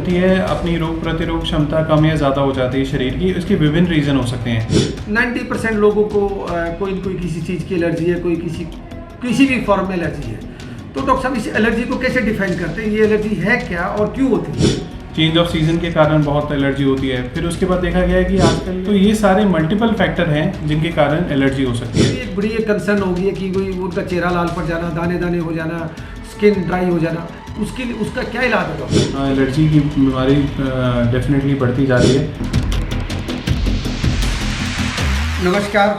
होती है अपनी रोग प्रतिरोध क्षमता कम या ज़्यादा हो जाती है शरीर की, इसके विभिन्न रीज़न हो सकते हैं। 90% लोगों को कोई न कोई किसी चीज़ की एलर्जी है, कोई किसी भी फॉर्म में एलर्जी है। तो डॉक्टर साहब इस एलर्जी को कैसे डिफाइन करते हैं, ये एलर्जी है क्या और क्यों होती है? चेंज ऑफ सीजन के कारण बहुत एलर्जी होती है। फिर उसके बाद देखा गया है कि आजकल तो ये सारे मल्टीपल फैक्टर हैं जिनके कारण एलर्जी हो सकती है। एक बड़ी कंसर्न होगी है कि कोई उनका चेहरा लाल पड़ जाना, दाने दाने हो जाना, स्किन ड्राई हो जाना, उसका क्या इलाज है डॉक्टर? एलर्जी की बीमारी डेफिनेटली बढ़ती जा रही है। नमस्कार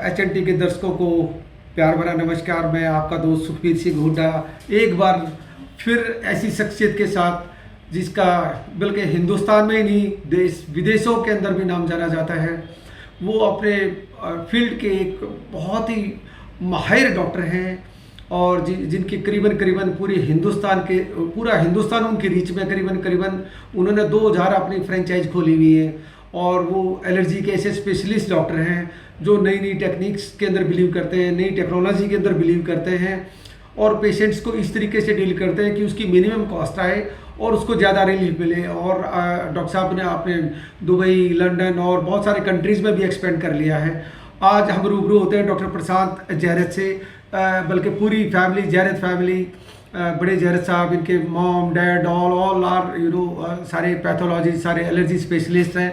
HNT के दर्शकों को प्यार भरा नमस्कार। मैं आपका दोस्त सुखबीर सिंह हुड्डा एक बार फिर ऐसी शख्सियत के साथ जिसका बल्कि हिंदुस्तान में ही नहीं देश विदेशों के अंदर भी नाम जाना जाता है। वो अपने फील्ड के एक बहुत ही माहिर डॉक्टर हैं और जिनके करीबन पूरा हिंदुस्तान उनकी रीच में करीबन उन्होंने 2000 अपनी फ्रेंचाइज खोली हुई है। और वो एलर्जी के ऐसे स्पेशलिस्ट डॉक्टर हैं जो नई टेक्निक्स के अंदर बिलीव करते हैं, नई टेक्नोलॉजी के अंदर बिलीव करते हैं और पेशेंट्स को इस तरीके से डील करते हैं कि उसकी मिनिमम कॉस्ट आए और उसको ज़्यादा रिलीफ मिले। और डॉक्टर साहब ने आपने दुबई, लंदन और बहुत सारे कंट्रीज़ में भी एक्सपेंड कर लिया है। आज हम रूबरू होते हैं डॉक्टर प्रशांत जैरत से, बल्कि पूरी फैमिली जैरत फैमिली, बड़े जैरत साहब, इनके मॉम डैड ऑल आर सारे पैथोलॉजी, सारे एलर्जी स्पेशलिस्ट हैं।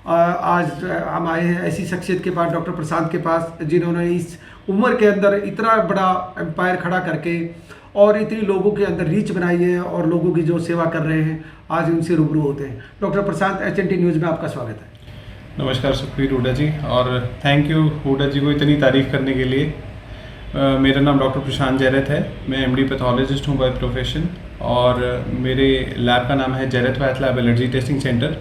आज हम आए हैं ऐसी शख्सियत के पास, डॉक्टर प्रशांत के पास, जिन्होंने इस उम्र के अंदर इतना बड़ा एम्पायर खड़ा करके और इतनी लोगों के अंदर रीच बनाई है और लोगों की जो सेवा कर रहे हैं, आज उनसे रूबरू होते हैं। डॉक्टर प्रशांत, HNT न्यूज़ में आपका स्वागत है। नमस्कार सुखबीर हुड्डा जी, और थैंक यू हुड्डा जी को इतनी तारीफ़ करने के लिए। मेरा नाम डॉक्टर प्रशांत जैरत है। मैं MD पैथोलॉजिस्ट हूँ बाय प्रोफेशन और मेरे लैब का नाम है Jairat path lab allergy testing centre.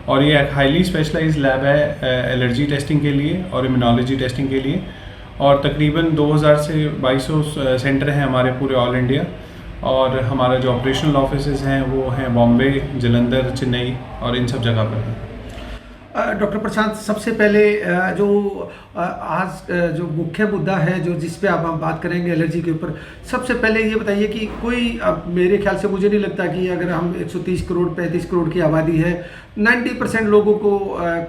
और ये एक हाईली स्पेशलाइज्ड लैब है एलर्जी टेस्टिंग के लिए और इम्यूनोलॉजी टेस्टिंग के लिए। और तकरीबन 2000 से 2200 सेंटर हैं हमारे पूरे ऑल इंडिया। और हमारा जो ऑपरेशनल ऑफिसेज हैं वो हैं बॉम्बे, जलंधर, चेन्नई और इन सब जगह पर हैं। डॉक्टर प्रशांत, सबसे पहले जो आज जो मुख्य मुद्दा है जो जिस पे आप हम बात करेंगे एलर्जी के ऊपर, सबसे पहले ये बताइए कि कोई मेरे ख्याल से मुझे नहीं लगता कि अगर हम 130 करोड़ 35 करोड़ की आबादी है, 90% लोगों को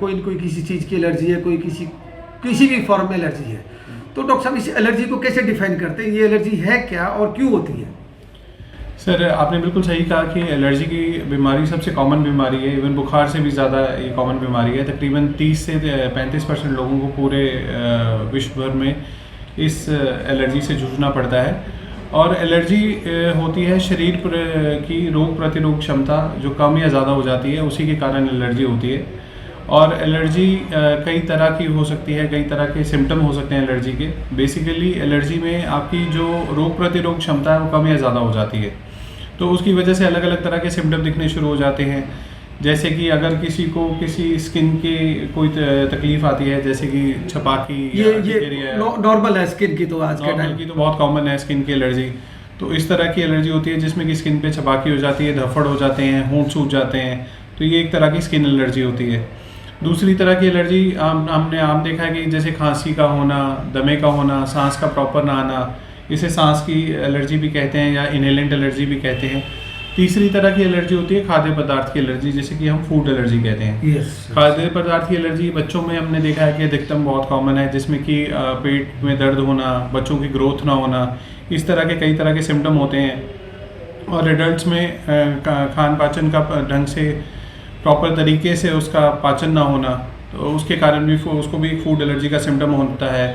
कोई न कोई किसी चीज़ की एलर्जी है, कोई किसी भी फॉर्म में एलर्जी है। तो डॉक्टर साहब इस एलर्जी को कैसे डिफाइन करते हैं, ये एलर्जी है क्या और क्यों होती है? सर, आपने बिल्कुल सही कहा कि एलर्जी की बीमारी सबसे कॉमन बीमारी है। इवन बुखार से भी ज़्यादा ये कॉमन बीमारी है। तकरीबन 30 से 35% लोगों को पूरे विश्व भर में इस एलर्जी से जूझना पड़ता है। और एलर्जी होती है शरीर की रोग प्रतिरोध क्षमता जो कम या ज़्यादा हो जाती है, उसी के कारण एलर्जी होती है। और एलर्जी कई तरह की हो सकती है, कई तरह के सिम्टम हो सकते हैं एलर्जी के। बेसिकली एलर्जी में आपकी जो रोग प्रतिरोध क्षमता है वो कम या ज़्यादा हो जाती है, तो उसकी वजह से अलग अलग तरह के सिम्टम दिखने शुरू हो जाते हैं। जैसे कि अगर किसी को किसी स्किन की कोई तकलीफ आती है, जैसे कि छपाकी, ये नॉर्मल है स्किन की, तो आज के टाइम की तो बहुत कॉमन है स्किन की एलर्जी। तो इस तरह की एलर्जी होती है जिसमें कि स्किन पे छपाकी हो जाती है, धब्बड़ हो जाते हैं, होंठ सूज जाते हैं। तो ये एक तरह की स्किन एलर्जी होती है। दूसरी तरह की एलर्जी हमने आम देखा है कि जैसे खांसी का होना, दमे का होना, सांस का प्रॉपर ना आना, इसे सांस की एलर्जी भी कहते हैं या इनहेलेंट एलर्जी भी कहते हैं। तीसरी तरह की एलर्जी होती है खाद्य पदार्थ की एलर्जी, जैसे कि हम फूड एलर्जी कहते हैं। खाद्य पदार्थ की एलर्जी बच्चों में हमने देखा है कि अधिकतम बहुत कॉमन है, जिसमें कि पेट में दर्द होना, बच्चों की ग्रोथ ना होना, इस तरह के कई तरह के सिम्टम होते हैं। और एडल्ट्स में खान पाचन का ढंग से प्रॉपर तरीके से उसका पाचन ना होना, तो उसके कारण भी उसको भी फूड एलर्जी का सिम्टम होता है।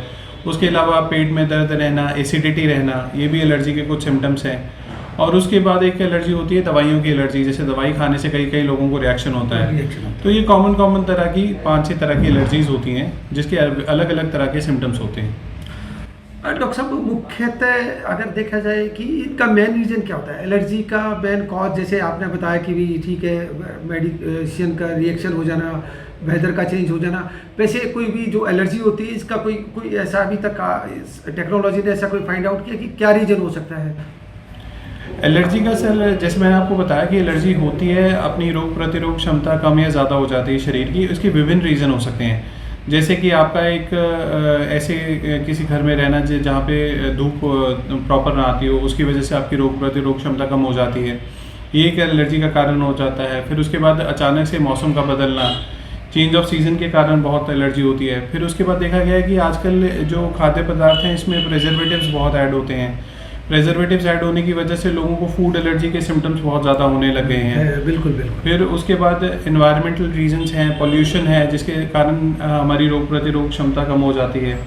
उसके अलावा पेट में दर्द रहना, एसिडिटी रहना, ये भी एलर्जी के कुछ सिम्टम्स हैं। और उसके बाद एक एलर्जी होती है दवाइयों की एलर्जी, जैसे दवाई खाने से कई लोगों को रिएक्शन होता है। तो ये कॉमन तरह की 5-6 तरह की एलर्जीज होती हैं जिसके अलग अलग तरह के सिम्टम्स होते हैं। डॉक्टर साहब, मुख्यतः अगर देखा जाए कि इनका मेन रीज़न क्या होता है एलर्जी का मेन कॉज? जैसे आपने बताया कि भी ठीक है, मेडिसिन का रिएक्शन हो जाना, वेदर का चेंज हो जाना। वैसे कोई भी जो एलर्जी होती है इसका कोई ऐसा अभी तक टेक्नोलॉजी ने ऐसा कोई फाइंड आउट किया कि क्या रीज़न हो सकता है? एलर्जी का सर, जैसे मैंने आपको बताया कि एलर्जी होती है अपनी रोग प्रतिरोध क्षमता कम या ज़्यादा हो जाती है शरीर की, इसके विभिन्न रीज़न हो सकते हैं। जैसे कि आपका एक ऐसे किसी घर में रहना जहाँ पे धूप प्रॉपर ना आती हो, उसकी वजह से आपकी रोग प्रतिरोध क्षमता कम हो जाती है। ये एक एलर्जी का कारण हो जाता है। फिर उसके बाद अचानक से मौसम का बदलना, चेंज ऑफ सीज़न के कारण बहुत एलर्जी होती है। फिर उसके बाद देखा गया है कि आजकल जो खाद्य पदार्थ हैं इसमें प्रिजर्वेटिव्स बहुत ऐड होते हैं। प्रिजर्वेटिव्स ऐड होने की वजह से लोगों को फूड एलर्जी के सिम्टम्स बहुत ज़्यादा होने लग गए हैं। बिल्कुल बिल्कुल। फिर उसके बाद इन्वायरमेंटल रीजंस हैं, पोल्यूशन है, जिसके कारण हमारी रोग प्रतिरोध क्षमता कम हो जाती है।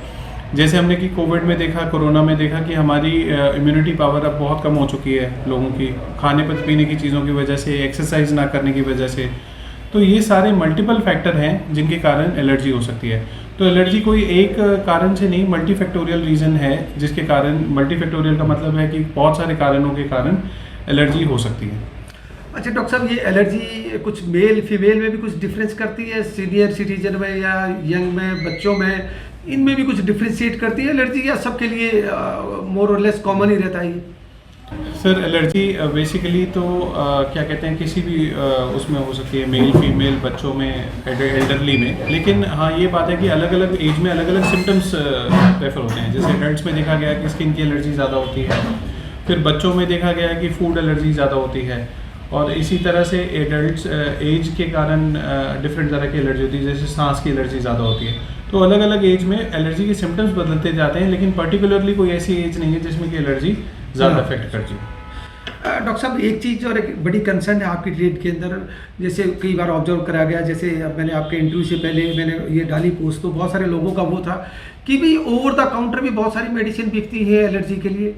जैसे हमने कि कोविड में देखा, कोरोना में देखा कि हमारी इम्यूनिटी पावर अब बहुत कम हो चुकी है लोगों की, खाने पीने की चीज़ों की वजह से, एक्सरसाइज ना करने की वजह से। तो ये सारे मल्टीपल फैक्टर हैं जिनके कारण एलर्जी हो सकती है। तो एलर्जी कोई एक कारण से नहीं, मल्टीफैक्टोरियल रीज़न है जिसके कारण, मल्टीफैक्टोरियल का मतलब है कि बहुत सारे कारणों के कारण एलर्जी हो सकती है। अच्छा डॉक्टर साहब, ये एलर्जी कुछ मेल फीमेल में भी कुछ डिफरेंस करती है, सीनियर सिटीजन में या यंग में, बच्चों में, इनमें भी कुछ डिफ्रेंशिएट करती है एलर्जी, या सबके लिए मोर और लेस कॉमन ही रहता है? सर एलर्जी बेसिकली तो क्या कहते हैं, किसी भी उसमें हो सकती है, मेल फीमेल, बच्चों में, एल्डरली में। लेकिन हाँ ये बात है कि अलग अलग एज में अलग अलग सिम्टम्स प्रेफर होते हैं। जैसे एडल्ट्स में देखा गया है कि स्किन की एलर्जी ज़्यादा होती है, फिर बच्चों में देखा गया है कि फूड एलर्जी ज़्यादा होती है, और इसी तरह से एडल्ट्स एज के कारण डिफरेंट तरह की एलर्जी होती है, जैसे सांस की एलर्जी ज़्यादा होती है। तो अलग अलग एज में एलर्जी के सिम्टम्स बदलते जाते हैं, लेकिन पर्टिकुलरली कोई ऐसी एज नहीं है जिसमें कि एलर्जी ज़्यादा अफेक्ट करती है। डॉक्टर साहब, एक चीज़ और एक बड़ी कंसर्न है आपकी ट्रेड के अंदर, जैसे कई बार ऑब्जर्व करा गया, जैसे मैंने आपके इंटरव्यू से पहले मैंने ये डाली पोस्ट, तो बहुत सारे लोगों का वो था कि भाई ओवर द काउंटर भी बहुत सारी मेडिसिन बिकती है एलर्जी के लिए।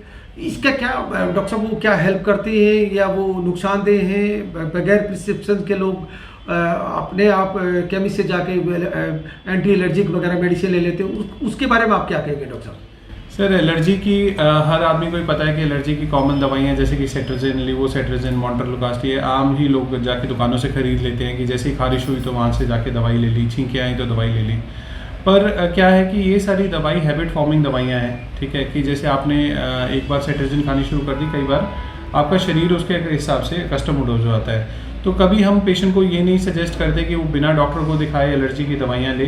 इसका क्या डॉक्टर साहब, वो क्या हेल्प करती है या वो नुकसानदेह हैं? बगैर प्रिस्क्रिप्शन के लोग अपने आप केमिस्ट से जाके एंटी एलर्जिक वगैरह मेडिसिन ले लेते हैं, उसके बारे में आप क्या कहेंगे डॉक्टर साहब? सर एलर्जी की हर आदमी को ही पता है कि एलर्जी की कॉमन दवाइयाँ जैसे कि सेट्राजिन, लिवोसेट्राजिन, मॉन्टेरोलोगास्ट, ये आम ही लोग जाके दुकानों से ख़रीद लेते हैं कि जैसे ही खारिश हुई तो वहाँ से जाके दवाई ले ली, छींकें आई तो दवाई ले ली। पर क्या है कि ये सारी दवाई हैबिट फॉर्मिंग दवाइयाँ हैं, ठीक है, कि जैसे आपने एक बार सेट्राजिन खानी शुरू कर दी, कई बार आपका शरीर उसके हिसाब से कस्टमर्ड हो जाता है। तो कभी हम पेशेंट को ये नहीं सजेस्ट करते कि वो बिना डॉक्टर को दिखाए एलर्जी की दवाइयाँ ले,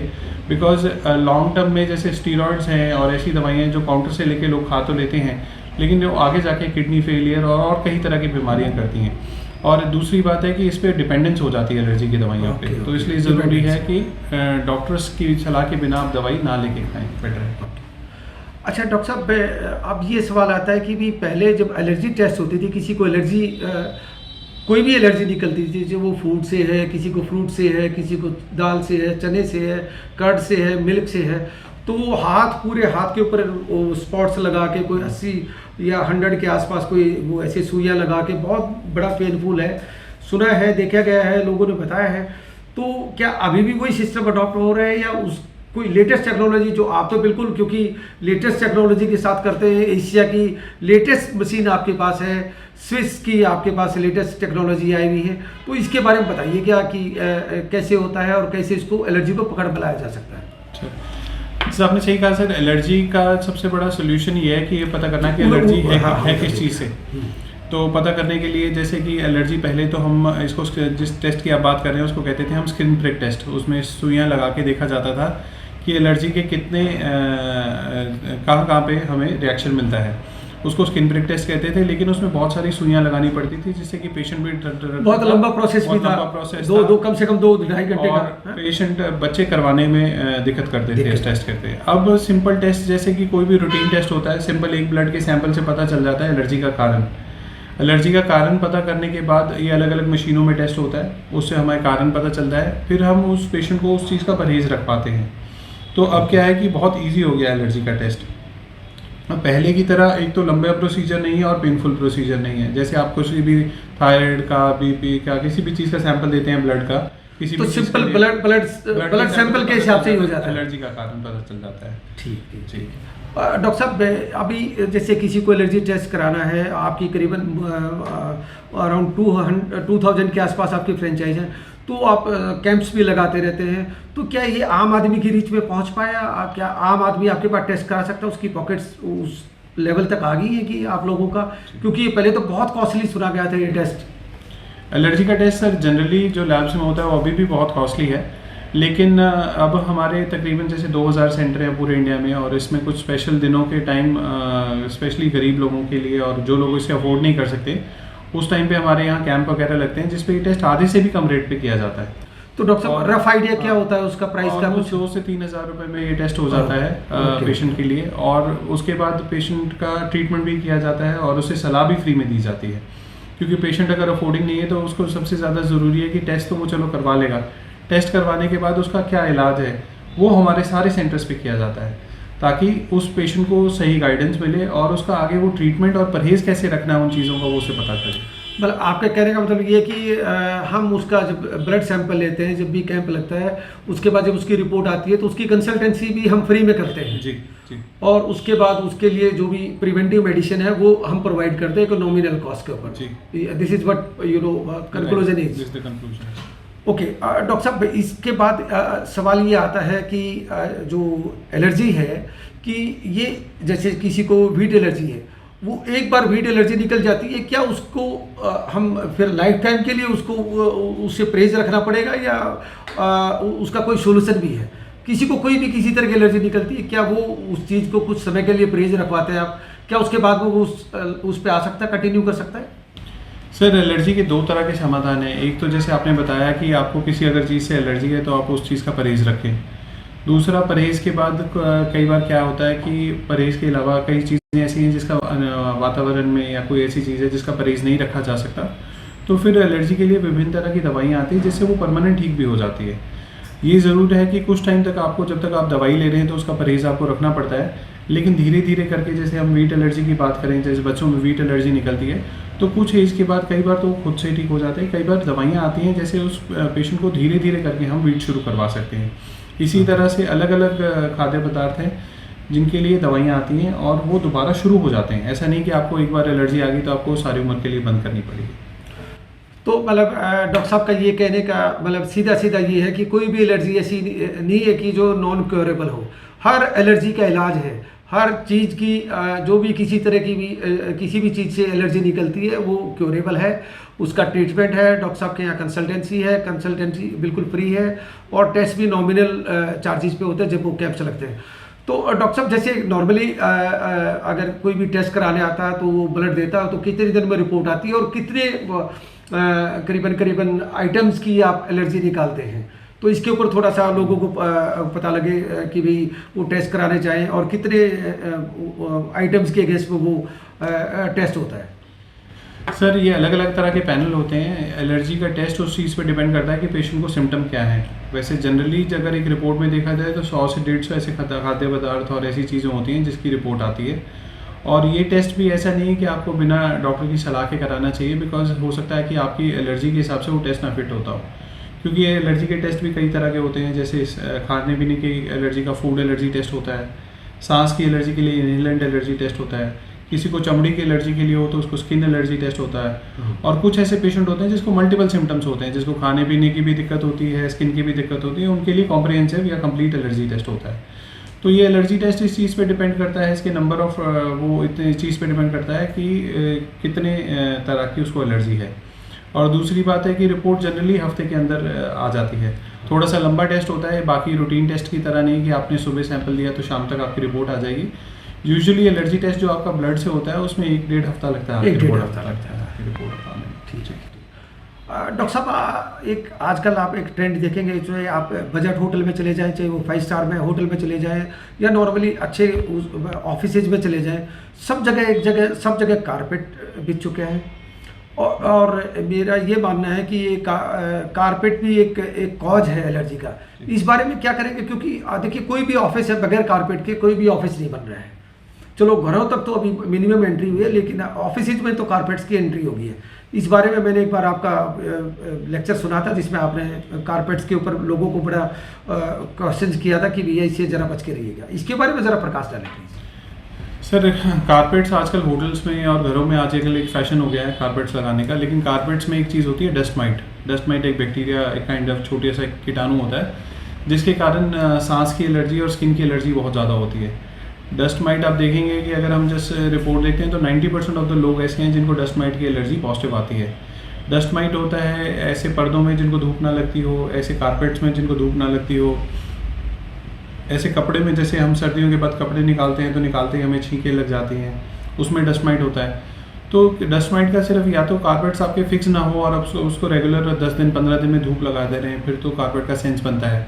बिकॉज लॉन्ग टर्म में जैसे स्टीरॉइड्स हैं और ऐसी दवाइयाँ जो काउंटर से लेके लोग खा तो लेते हैं, लेकिन जो आगे जाके किडनी फेलियर और कई तरह की बीमारियाँ करती हैं। और दूसरी बात है कि इस पर डिपेंडेंस हो जाती है एलर्जी की दवाइयों पे, तो इसलिए ज़रूरी है कि डॉक्टर्स की सलाह के बिना आप दवाई ना लेके खाएँ, बेटर है। अच्छा डॉक्टर साहब, अब ये सवाल आता है कि भी पहले जब एलर्जी टेस्ट होती थी, किसी को एलर्जी कोई भी एलर्जी निकलती थी, जो वो फूड से है, किसी को फ्रूट से है, किसी को दाल से है, चने से है, कर्ड से है, मिल्क से है, तो वो पूरे हाथ के ऊपर स्पॉट्स लगा के, कोई 80 या 100 के आसपास कोई वो ऐसे सुइयाँ लगा के, बहुत बड़ा पेनफुल है, सुना है, देखा गया है, लोगों ने बताया है। तो क्या अभी भी वही सिस्टम अडॉप्ट हो रहा है, या उस कोई लेटेस्ट टेक्नोलॉजी, जो आप तो बिल्कुल क्योंकि लेटेस्ट टेक्नोलॉजी के साथ करते हैं, एशिया की लेटेस्ट मशीन आपके पास है, स्विस की आपके पास लेटेस्ट टेक्नोलॉजी आई हुई है, तो इसके बारे में बताइए क्या कि कैसे होता है और कैसे इसको एलर्जी को पकड़ में लाया जा सकता है? अच्छा, आपने सही कहा सर। एलर्जी का सबसे बड़ा सोल्यूशन ये है कि ये पता करना कि एलर्जी है किस चीज़ से। तो पता करने के लिए जैसे कि एलर्जी, पहले तो हम इसको, जिस टेस्ट की आप बात कर रहे हैं उसको कहते थे हम स्किन प्रिक टेस्ट। उसमें सुइयाँ लगा के देखा जाता था कि एलर्जी के कितने कहाँ पे हमें रिएक्शन मिलता है, उसको स्किन प्रिक टेस्ट कहते थे। लेकिन उसमें बहुत सारी सुइयाँ लगानी पड़ती थी, जिससे कि पेशेंट भी बहुत लंबा प्रोसेस भी था, दो कम से कम 2-2.5 घंटे का। पेशेंट बच्चे करवाने में दिक्कत करते थे इस टेस्ट करते। अब सिंपल टेस्ट जैसे कि कोई भी रूटीन टेस्ट होता है, सिंपल एक ब्लड के सैंपल से पता चल जाता है एलर्जी का कारण। एलर्जी का कारण पता करने के बाद ये अलग अलग मशीनों में टेस्ट होता है, उससे हमें कारण पता चलता है, फिर हम उस पेशेंट को उस चीज़ का परहेज़ रख पाते हैं। तो अब क्या है कि बहुत इजी हो गया एलर्जी का टेस्ट। अब पहले की तरह एक तो लंबा प्रोसीजर नहीं है और पेनफुल प्रोसीजर नहीं है। जैसे आप कुछ भी थायराइड का, बीपी का, किसी भी चीज़ का सैंपल देते हैं ब्लड का, किसी तो भी सिंपल ब्लड सैंपल के हिसाब से ही हो जाता है, एलर्जी का कारण पता चल जाता है। ठीक है जी डॉक्टर साहब, अभी जैसे किसी को एलर्जी टेस्ट कराना है, आपकी करीबन अराउंड 2000 के आसपास आपकी फ्रेंचाइज है, तो आप कैंप्स भी लगाते रहते हैं, तो क्या ये आम आदमी की रीच में पहुंच पाया? क्या आम आदमी आपके पास टेस्ट करा सकता है? उसकी पॉकेट्स उस लेवल तक आ गई है कि आप लोगों का, क्योंकि पहले तो बहुत कॉस्टली सुना गया था ये टेस्ट। एलर्जी का टेस्ट सर जनरली जो लैब्स में होता है वो अभी भी बहुत कॉस्टली है, लेकिन अब हमारे तकरीबन जैसे 2000 सेंटर हैं पूरे इंडिया में, और इसमें कुछ स्पेशल दिनों के टाइम स्पेशली गरीब लोगों के लिए और जो लोग इसे अफोर्ड नहीं कर सकते उस टाइम पे हमारे यहाँ कैंप वगैरह लगते हैं जिसपे ये टेस्ट आधे से भी कम रेट पे किया जाता है। तो डॉक्टर साहब रफ आइडिया क्या होता है उसका प्राइस का? कुछ 2 से 3 हज़ार रुपये में ये टेस्ट हो जाता है ओके। पेशेंट के लिए, और उसके बाद पेशेंट का ट्रीटमेंट भी किया जाता है और उसे सलाह भी फ्री में दी जाती है। क्योंकि पेशेंट अगर अफोर्डिंग नहीं है तो उसको सबसे ज़्यादा ज़रूरी है कि टेस्ट तो वो चलो करवा लेगा, टेस्ट करवाने के बाद उसका क्या इलाज है वो हमारे सारे सेंटर्स पे किया जाता है, ताकि उस पेशेंट को सही गाइडेंस मिले और उसका आगे वो ट्रीटमेंट और परहेज़ कैसे रखना है उन चीज़ों का वो उसे पता चले। मतलब आपके कहने का मतलब ये कि हम उसका जब ब्लड सैंपल लेते हैं, जब भी कैंप लगता है, उसके बाद जब उसकी रिपोर्ट आती है तो उसकी कंसल्टेंसी भी हम फ्री में करते हैं जी जी। और उसके बाद उसके लिए जो भी प्रिवेंटिव मेडिसिन है वो हम प्रोवाइड करते हैं नॉमिनल कॉस्ट के ऊपर जी। This is what you know conclusion is. This the conclusion. Okay doctor साहब, इसके बाद सवाल ये आता है कि जो एलर्जी है कि ये जैसे किसी को वीट एलर्जी है, वो एक बार वीट एलर्जी निकल जाती है, क्या उसको हम फिर लाइफ टाइम के लिए उसको उससे परहेज रखना पड़ेगा या उसका कोई सोल्यूशन भी है? किसी को कोई भी किसी तरह की एलर्जी निकलती है, क्या वो उस चीज़ को कुछ समय के लिए परहेज रखवाते हैं आप, क्या उसके बाद वो उस पर आ सकता है, कंटिन्यू कर सकता है? सर एलर्जी के 2 तरह के समाधान हैं। एक तो जैसे आपने बताया कि आपको किसी अगर चीज़ से एलर्जी है तो आप उस चीज़ का परहेज़ रखें। दूसरा, परहेज़ के बाद कई बार क्या होता है कि परहेज़ के अलावा कई चीज़ें ऐसी हैं जिसका वातावरण में या कोई ऐसी चीज़ है जिसका परहेज़ नहीं रखा जा सकता, तो फिर एलर्जी के लिए विभिन्न तरह की दवाइयाँ आती हैं जिससे वो परमानेंट ठीक भी हो जाती है। ये ज़रूर है कि कुछ टाइम तक आपको, जब तक आप दवाई ले रहे हैं तो उसका परहेज़ आपको रखना पड़ता है, लेकिन धीरे धीरे करके, जैसे हम वीट एलर्जी की बात करें, जैसे बच्चों में वीट एलर्जी निकलती है तो कुछ एज के बाद कई बार तो खुद से ठीक हो जाते हैं, कई बार दवाइयाँ आती हैं जैसे उस पेशेंट को धीरे धीरे करके हम वीट शुरू करवा सकते हैं। इसी तरह से अलग अलग खाद्य पदार्थ हैं जिनके लिए दवाइयाँ आती हैं और वो दोबारा शुरू हो जाते हैं। ऐसा नहीं कि आपको एक बार एलर्जी आ गई तो आपको सारी उम्र के लिए बंद करनी पड़ेगी। तो मतलब डॉक्टर साहब का ये कहने का मतलब सीधा सीधा ये है कि कोई भी एलर्जी ऐसी नहीं है कि जो नॉन क्योरेबल हो। हर एलर्जी का इलाज है, हर चीज़ की जो भी किसी तरह की भी किसी भी चीज़ से एलर्जी निकलती है वो क्योरेबल है, उसका ट्रीटमेंट है। डॉक्टर साहब के यहाँ कंसल्टेंसी है, कंसल्टेंसी बिल्कुल फ्री है और टेस्ट भी नॉमिनल चार्जेस पे होते हैं जब वो कैंप्स लगते हैं। तो डॉक्टर साहब, जैसे नॉर्मली अगर कोई भी टेस्ट कराने आता है तो वो ब्लड देता है तो कितने दिन में रिपोर्ट आती है और कितने करीबन आइटम्स की आप एलर्जी निकालते हैं? तो इसके ऊपर थोड़ा सा लोगों को पता लगे कि भाई वो टेस्ट कराने चाहें और कितने आइटम्स के अगेंस्ट में वो टेस्ट होता है। सर ये अलग अलग तरह के पैनल होते हैं। एलर्जी का टेस्ट उस चीज़ पे डिपेंड करता है कि पेशेंट को सिम्टम क्या है। वैसे जनरली अगर एक रिपोर्ट में देखा जाए तो 100 से 150 ऐसे खाद्य पदार्थ और ऐसी चीज़ें होती हैं जिसकी रिपोर्ट आती है। और ये टेस्ट भी ऐसा नहीं है कि आपको बिना डॉक्टर की सलाह के कराना चाहिए, बिकॉज हो सकता है कि आपकी एलर्जी के हिसाब से वो टेस्ट ना फिट होता हो। क्योंकि ये एलर्जी के टेस्ट भी कई तरह के होते हैं, जैसे खाने पीने की एलर्जी का फूड एलर्जी टेस्ट होता है, सांस की एलर्जी के लिए इनहेलेंट एलर्जी टेस्ट होता है, किसी को चमड़ी की एलर्जी के लिए हो तो उसको स्किन एलर्जी टेस्ट होता है। और कुछ ऐसे पेशेंट होते हैं जिसको मल्टीपल सिम्टम्स होते हैं, जिसको खाने पीने की भी दिक्कत होती है, स्किन की भी दिक्कत होती है, उनके लिए कॉम्प्रिहेंसिव या कंप्लीट एलर्जी टेस्ट होता है। तो ये एलर्जी टेस्ट इस चीज़ पे डिपेंड करता है, इसके नंबर ऑफ वो इतने चीज़ पे डिपेंड करता है कि कितने तरह की उसको एलर्जी है। और दूसरी बात है कि रिपोर्ट जनरली हफ्ते के अंदर आ जाती है। थोड़ा सा लंबा टेस्ट होता है, बाकी रूटीन टेस्ट की तरह नहीं कि आपने सुबह सैंपल दिया तो शाम तक आपकी रिपोर्ट आ जाएगी। यूजुअली एलर्जी टेस्ट जो आपका ब्लड से होता है उसमें 1-1.5 हफ्ता लगता है, 1-1.5 हफ्ता लगता है आपकी रिपोर्ट आने में। ठीक है। डॉक्टर साहब, एक आजकल आप एक ट्रेंड देखेंगे, जो है आप बजट होटल में चले जाएं, चाहे वो 5 स्टार में होटल में चले जाएं या नॉर्मली अच्छे ऑफिसेज में चले जाएं, सब जगह कारपेट बिछ चुके हैं। और मेरा ये मानना है कि ये कारपेट भी एक कॉज है एलर्जी का। इस बारे में क्या करेंगे? क्योंकि देखिए, कोई भी ऑफिस है बगैर कारपेट के कोई भी ऑफिस नहीं बन रहा है। चलो घरों तक तो अभी मिनिमम एंट्री हुई है, लेकिन ऑफिस में तो कारपेट्स की एंट्री हो गई है। इस बारे में मैंने एक बार आपका लेक्चर सुना था जिसमें आपने कारपेट्स के ऊपर लोगों को बड़ा क्वेश्चन किया था कि भैया इससे ज़रा बच के रहिएगा। इसके बारे में ज़रा प्रकाश डालें प्लीज़। सर कारपेट्स आजकल होटल्स में और घरों में आजकल एक फैशन हो गया है कारपेट्स लगाने का, लेकिन कारपेट्स में एक चीज़ होती है डस्ट माइट। डस्ट माइट एक बैक्टीरिया, एक काइंड ऑफ छोटे सा कीटाणु होता है जिसके कारण सांस की एलर्जी और स्किन की एलर्जी बहुत ज़्यादा होती है। डस्ट माइट आप देखेंगे कि अगर हम जैसे रिपोर्ट देखते हैं तो 90% ऑफ द लोग ऐसे हैं जिनको डस्ट माइट की एलर्जी पॉजिटिव आती है। डस्ट माइट होता है ऐसे पर्दों में जिनको धूप ना लगती हो, ऐसे कारपेट्स में जिनको धूप ना लगती हो, ऐसे कपड़े में, जैसे हम सर्दियों के बाद कपड़े निकालते हैं तो निकालते ही हमें छींकें लग जाती हैं, उसमें डस्ट माइट होता है। तो डस्ट माइट का सिर्फ या तो कारपेट्स आपके फिक्स ना हो और आप उसको रेगुलर 10 दिन 15 दिन में धूप लगा दे रहे हैं, फिर तो कारपेट का सेंस बनता है।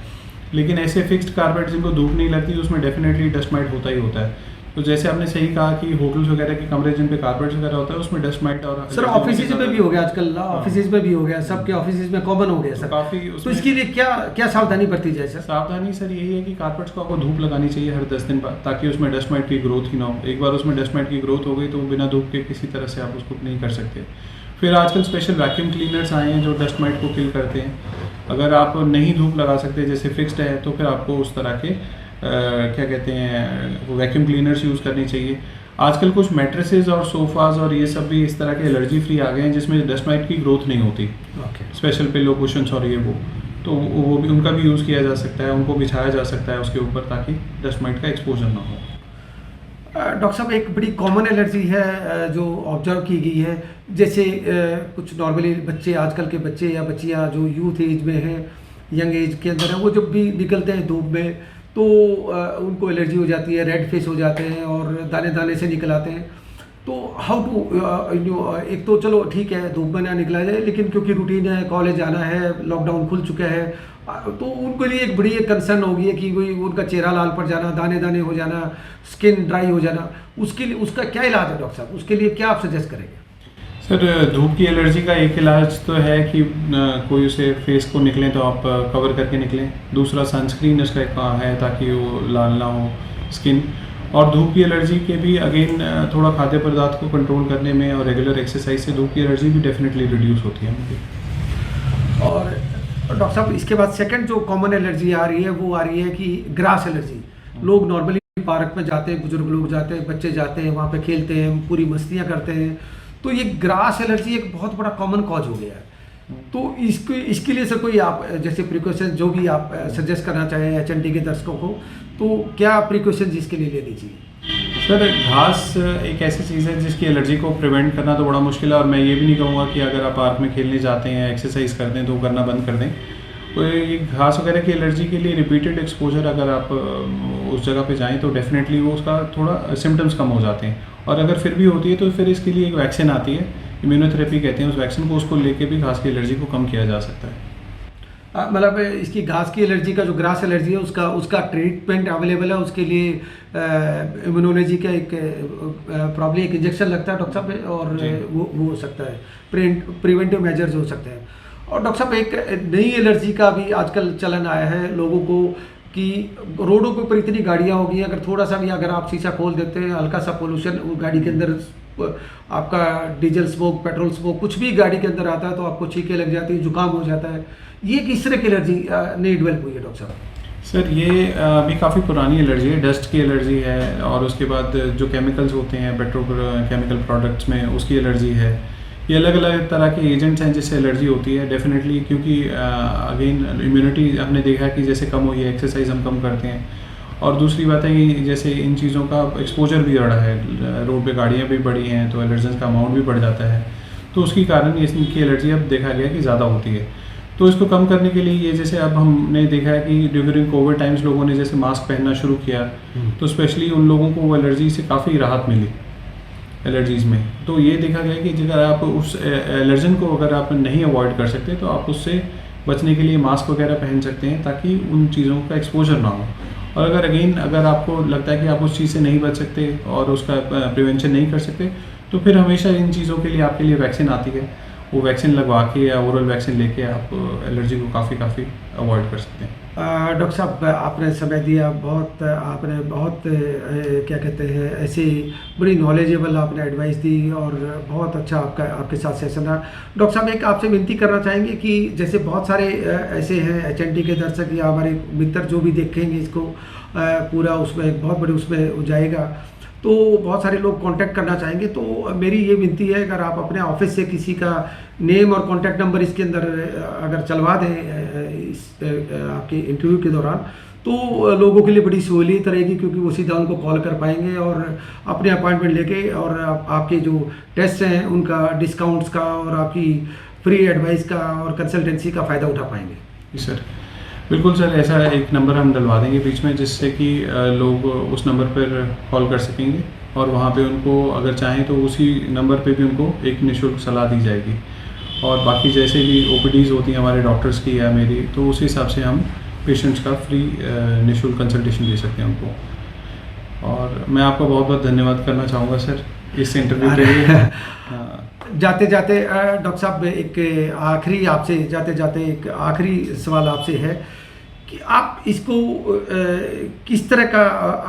लेकिन ऐसे फिक्स्ड कारपेट जिनको धूप नहीं लगती उसमें डेफिनेटली डस्ट माइट होता ही होता है। तो जैसे आपने सही कहा कि होटल्स वगैरह के कमरे जिन पे कारपेट्स वगैरह होता है उसमें डस्ट माइट और सर ऑफिस में भी हो गया आजकल, ऑफिस में भी हो गया, सबके ऑफिस में कॉमन हो गया सर। काफ़ी तो इसके लिए क्या क्या सावधानी बरती जाए सर? सावधानी सर यही है कि कारपेट्स को आपको धूप लगानी चाहिए हर 10 दिन बाद, ताकि उसमें डस्ट माइट की ग्रोथ ही ना हो। एक बार उसमें डस्ट माइट की ग्रोथ हो गई तो बिना धूप के किसी तरह से आप उसको नहीं कर सकते। फिर आजकल स्पेशल वैक्यूम क्लीनर्स आए हैं जो डस्ट माइट को किल करते हैं। अगर आप नहीं धूप लगा सकते जैसे फिक्स्ड है तो फिर आपको उस तरह के क्या कहते हैं वैक्यूम क्लीनर्स यूज़ करनी चाहिए। आजकल कुछ मैट्रेसेस और सोफ़ाज़ और ये सब भी इस तरह के एलर्जी फ्री आ गए हैं जिसमें डस्ट माइट की ग्रोथ नहीं होती। स्पेशल पिलो कुशन्स और ये तो वो भी उनका भी यूज़ किया जा सकता है, उनको बिछाया जा सकता है उसके ऊपर ताकि डस्ट माइट का एक्सपोजर ना हो। डॉक्टर साहब एक बड़ी कॉमन एलर्जी है जो ऑब्जर्व की गई है, जैसे कुछ नॉर्मली बच्चे, आजकल के बच्चे या बच्चियां जो यूथ एज में हैं, यंग एज के अंदर हैं, वो जब भी निकलते हैं धूप में तो उनको एलर्जी हो जाती है, रेड फेस हो जाते हैं और दाने दाने से निकल आते हैं। तो हाउ टू एक तो चलो ठीक है धूप में ना निकला जाए, लेकिन क्योंकि रूटीन है, कॉलेज जाना है, लॉकडाउन खुल चुका है, तो उनके लिए एक बड़ी एक कंसर्न होगी है कि कोई उनका चेहरा लाल पड़ जाना, दाने दाने हो जाना, स्किन ड्राई हो जाना, उसके लिए उसका क्या इलाज है डॉक्टर साहब? उसके लिए क्या आप सजेस्ट करेंगे? सर धूप की एलर्जी का एक इलाज तो है कि कोई उसे फेस को निकलें तो आप कवर करके निकलें। दूसरा सनस्क्रीन उसका एक है ताकि वो लाल ना हो स्किन। और धूप की एलर्जी के भी अगेन थोड़ा खाद्य पदार्थ को कंट्रोल करने में और रेगुलर एक्सरसाइज से धूप की एलर्जी भी डेफिनेटली रिड्यूस होती है उनकी। और डॉक्टर साहब इसके बाद सेकंड जो कॉमन एलर्जी आ रही है वो आ रही है कि ग्रास एलर्जी। लोग नॉर्मली पार्क में जाते हैं, बुजुर्ग लोग जाते हैं, बच्चे जाते हैं, वहाँ पे खेलते हैं, पूरी मस्तियाँ करते हैं, तो ये ग्रास एलर्जी एक बहुत बड़ा कॉमन कॉज हो गया है। तो इसके लिए सर कोई आप जैसे प्रिकॉशन जो भी आप सजेस्ट करना चाहें HNT के दर्शकों को, तो क्या प्रिकॉशन इसके लिए लेनी चाहिए? सर घास एक ऐसी चीज़ है जिसकी एलर्जी को प्रिवेंट करना तो बड़ा मुश्किल है, और मैं ये भी नहीं कहूँगा कि अगर आप पार्क में खेलने जाते हैं, एक्सरसाइज करते हैं तो करना बंद कर दें। तो ये घास वगैरह की एलर्जी के लिए रिपीटेड एक्सपोजर अगर आप उस जगह पे जाएं तो डेफिनेटली वो उसका थोड़ा सिम्टम्स कम हो जाते हैं। और अगर फिर भी होती है तो फिर इसके लिए एक वैक्सीन आती है, इम्यूनोथेरेपी कहते हैं उस वैक्सीन को, उसको लेके भी घास की एलर्जी को कम किया जा सकता है। मतलब इसकी घास की एलर्जी का जो ग्रास एलर्जी है उसका ट्रीटमेंट अवेलेबल है, उसके लिए इम्यूनोलॉजी का एक प्रॉब्लम एक इंजेक्शन लगता है डॉक्टर साहब, और वो हो सकता है, प्रिवेंटिव मेजर्स हो सकते हैं। और डॉक्टर साहब एक नई एलर्जी का भी आजकल चलन आया है लोगों को कि रोडों के ऊपर इतनी गाड़ियाँ हो गई हैं, अगर थोड़ा सा भी अगर आप शीशा खोल देते हैं, हल्का सा पोल्यूशन गाड़ी के अंदर, आपका डीजल स्मोक, पेट्रोल स्मोक, कुछ भी गाड़ी के अंदर आता है तो आपको छींकें लग जाती है, जुकाम हो जाता है। ये किस तरह की एलर्जी नहीं डेवलप हुई है डॉक्टर साहब? सर ये अभी काफ़ी पुरानी एलर्जी है, डस्ट की एलर्जी है, और उसके बाद जो केमिकल्स होते हैं पेट्रोकेमिकल प्रोडक्ट्स में उसकी एलर्जी है। ये अलग अलग तरह के एजेंट्स हैं जिससे एलर्जी होती है डेफिनेटली, क्योंकि अगेन इम्यूनिटी हमने देखा कि जैसे कम हुई है, एक्सरसाइज हम कम करते हैं, और दूसरी बात है कि जैसे इन चीज़ों का एक्सपोजर भी बढ़ा है, रोड पे गाड़ियाँ भी बढ़ी हैं तो एलर्जन का अमाउंट भी बढ़ जाता है, तो उसके कारण इसकी एलर्जी अब देखा गया कि ज़्यादा होती है। तो इसको कम करने के लिए ये जैसे अब हमने देखा है कि ड्यूरिंग कोविड टाइम्स लोगों ने जैसे मास्क पहनना शुरू किया, तो स्पेशली उन लोगों को वो एलर्जी से काफ़ी राहत मिली एलर्जीज़ में। तो ये देखा गया कि अगर आप उस एलर्जन को अगर आप नहीं अवॉइड कर सकते तो आप उससे बचने के लिए मास्क वगैरह पहन सकते हैं ताकि उन चीज़ों का एक्सपोजर ना हो। और अगर आपको लगता है कि आप उस चीज़ से नहीं बच सकते और उसका प्रिवेंशन नहीं कर सकते, तो फिर हमेशा इन चीज़ों के लिए आपके लिए वैक्सीन आती है, वो वैक्सीन लगवा के या ओरल वैक्सीन लेके आप एलर्जी को काफ़ी अवॉइड कर सकते हैं। डॉक्टर साहब आपने समय दिया, आपने बहुत क्या कहते हैं ऐसी बड़ी नॉलेजेबल आपने एडवाइस दी और बहुत अच्छा आपके साथ सेशन रहा। डॉक्टर साहब एक आपसे विनती करना चाहेंगे कि जैसे बहुत सारे ऐसे हैं HNT के दर्शक या हमारे मित्र जो भी देखेंगे इसको पूरा उसमें एक बहुत बड़े उसमें हो जाएगा, तो बहुत सारे लोग कांटेक्ट करना चाहेंगे। तो मेरी ये विनती है अगर आप अपने ऑफिस से किसी का नेम और कांटेक्ट नंबर इसके अंदर अगर चलवा दें इस आपके इंटरव्यू के दौरान, तो लोगों के लिए बड़ी सहूलियत रहेगी, क्योंकि वो सीधा उनको कॉल कर पाएंगे और अपने अपॉइंटमेंट लेके और आपके जो टेस्ट हैं उनका डिस्काउंट्स का और आपकी फ्री एडवाइस का और कंसल्टेंसी का फ़ायदा उठा पाएंगे। जी सर, बिल्कुल सर, ऐसा एक नंबर हम डलवा देंगे बीच में जिससे कि लोग उस नंबर पर कॉल कर सकेंगे और वहाँ पे उनको अगर चाहें तो उसी नंबर पे भी उनको एक निःशुल्क सलाह दी जाएगी। और बाकी जैसे भी OPDs होती हैं हमारे डॉक्टर्स की या मेरी, तो उस हिसाब से हम पेशेंट्स का फ्री निःशुल्क कंसल्टेशन दे सकते हैं उनको। और मैं आपका बहुत बहुत धन्यवाद करना चाहूँगा सर इस इंटरव्यू के लिए। जाते जाते डॉक्टर साहब एक आखिरी आपसे जाते जाते एक आखिरी सवाल आपसे है कि आप इसको किस तरह का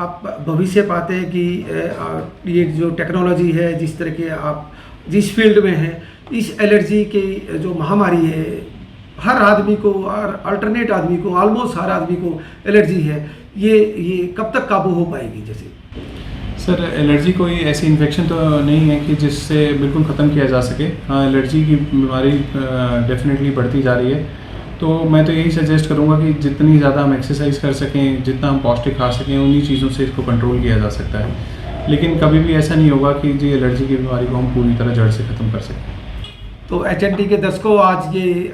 आप भविष्य पाते हैं कि ये जो टेक्नोलॉजी है, जिस तरह के आप जिस फील्ड में हैं, इस एलर्जी की जो महामारी है, हर आदमी को, हर अल्टरनेट आदमी को, ऑलमोस्ट हर आदमी को एलर्जी है, ये कब तक काबू हो पाएगी? जैसे सर एलर्जी कोई ऐसी इन्फेक्शन तो नहीं है कि जिससे बिल्कुल ख़त्म किया जा सके। हाँ, एलर्जी की बीमारी डेफिनेटली बढ़ती जा रही है। तो मैं तो यही सजेस्ट करूँगा कि जितनी ज़्यादा हम एक्सरसाइज कर सकें, जितना हम पौष्टिक खा सकें, उन्हीं चीज़ों से इसको कंट्रोल किया जा सकता है। लेकिन कभी भी ऐसा नहीं होगा कि जी एलर्जी की बीमारी को हम पूरी तरह जड़ से ख़त्म कर सकें। तो HNT के दर्शकों, आज ये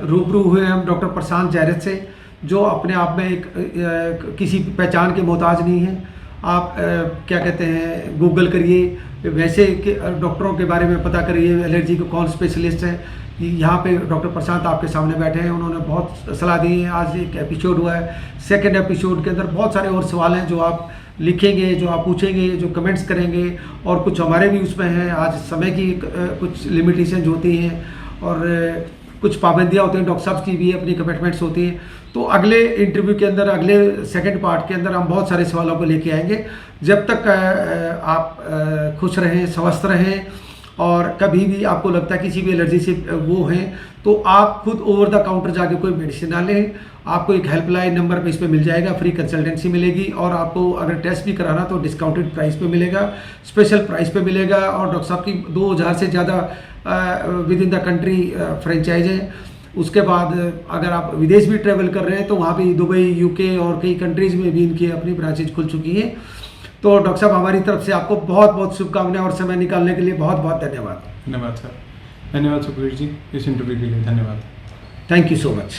रूबरू हुए हम डॉक्टर प्रशांत जैरत से, जो अपने आप में एक किसी पहचान के मोहताज नहीं है। आप क्या कहते हैं, गूगल करिए, वैसे डॉक्टरों के बारे में पता करिए, एलर्जी के कौन स्पेशलिस्ट हैं। यहाँ पे डॉक्टर प्रशांत आपके सामने बैठे हैं, उन्होंने बहुत सलाह दी है। आज एक एपिसोड हुआ है, सेकंड एपिसोड के अंदर बहुत सारे और सवाल हैं जो आप लिखेंगे, जो आप पूछेंगे, जो कमेंट्स करेंगे, और कुछ हमारे भी उसमें हैं। आज समय की कुछ लिमिटेशन होती हैं और कुछ पाबंदियाँ होती हैं, डॉक्टर साहब की भी अपनी कमिटमेंट्स होती हैं। तो अगले इंटरव्यू के अंदर, अगले सेकंड पार्ट के अंदर हम बहुत सारे सवालों को लेके आएंगे। जब तक आप खुश रहें, स्वस्थ रहें, और कभी भी आपको लगता है किसी भी एलर्जी से वो हैं, तो आप खुद ओवर द काउंटर जाके कोई मेडिसिन ना लें। आपको एक हेल्पलाइन नंबर पे इस पे मिल जाएगा, फ्री कंसल्टेंसी मिलेगी, और आपको अगर टेस्ट भी कराना तो डिस्काउंटेड प्राइस पे मिलेगा, स्पेशल प्राइस पे मिलेगा। और डॉक्टर साहब की 2000 से ज़्यादा with in the country franchise है। उसके बाद अगर आप विदेश भी ट्रैवल कर रहे हैं तो वहाँ भी दुबई, UK और कई कंट्रीज़ में भी इनकी अपनी ब्रांचेज खुल चुकी हैं। तो डॉक्टर साहब, हमारी तरफ से आपको बहुत बहुत शुभकामनाएं, और समय निकालने के लिए बहुत बहुत धन्यवाद। धन्यवाद सर। धन्यवाद सुखवीर जी इस इंटरव्यू के लिए। धन्यवाद। Thank you so much.